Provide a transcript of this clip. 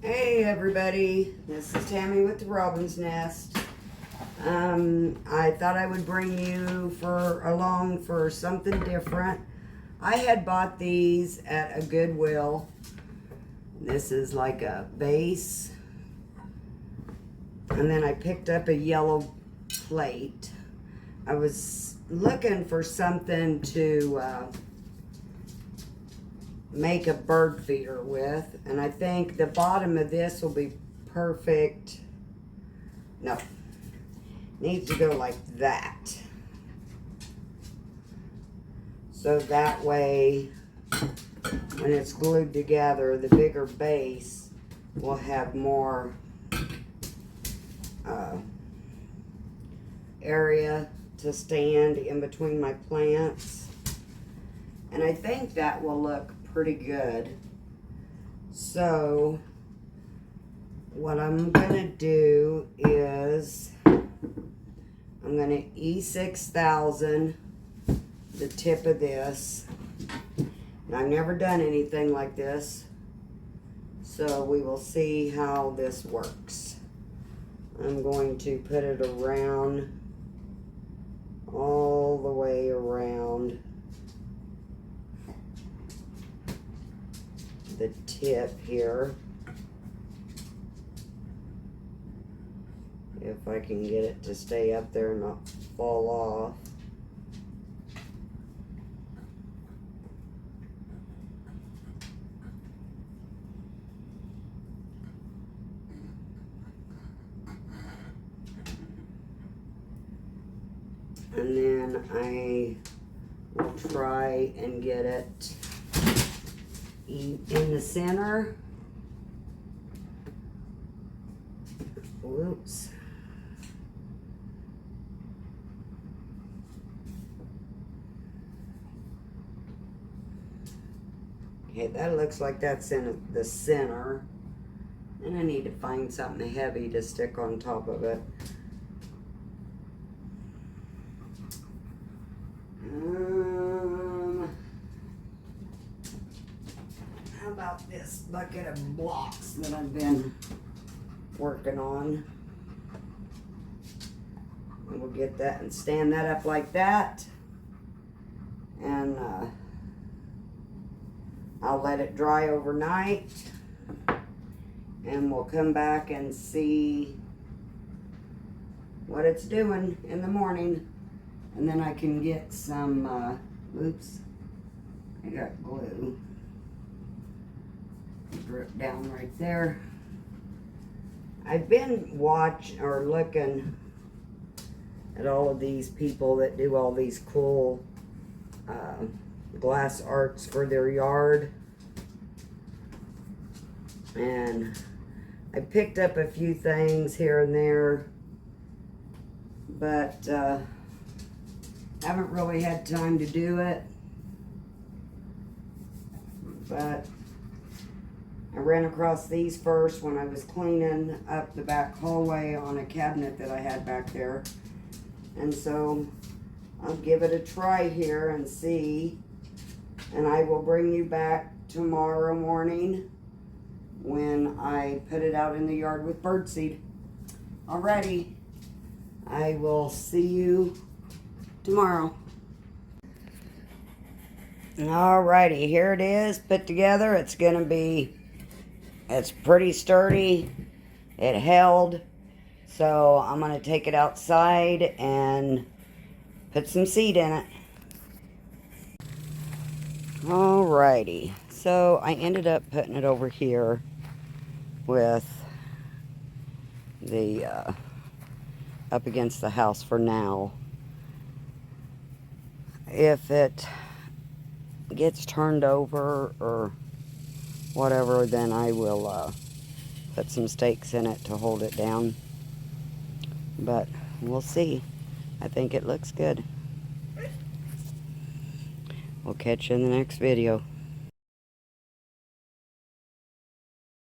Hey everybody, this is Tammy with the Robin's Nest. I thought I would bring you along for something different. I had bought these at a Goodwill. This is like a vase. And then I picked up a yellow plate. I was looking for something to make a bird feeder with, and I think the bottom of this will be perfect. No, needs to go like that, so that way when it's glued together, the bigger base will have more area to stand in between my plants, and I think that will look pretty good. So what I'm gonna do is I'm gonna E6000 the tip of this. And I've never done anything like this, so we will see how this works. I'm going to put it around, all the way around the tip here, if I can get it to stay up there and not fall off. And then I will try and get it in the center. Whoops. Okay, that looks like that's in the center. And I need to find something heavy to stick on top of it. How about this bucket of blocks that I've been working on? And we'll get that and stand that up like that. And I'll let it dry overnight. And we'll come back and see what it's doing in the morning. And then I can get some, oops, I got glue. Drip down right there. I've been looking at all of these people that do all these cool glass arts for their yard. And I picked up a few things here and there, but haven't really had time to do it. But I ran across these first when I was cleaning up the back hallway on a cabinet that I had back there. And so I'll give it a try here and see. And I will bring you back tomorrow morning when I put it out in the yard with birdseed. Alrighty, I will see you tomorrow. Alrighty, here it is put together. It's pretty sturdy. It held. So I'm going to take it outside and put some seed in it. Alrighty, so I ended up putting it over here with the up against the house for now. If it gets turned over or whatever, then I will put some stakes in it to hold it down. But we'll see. I think it looks good. We'll catch you in the next video.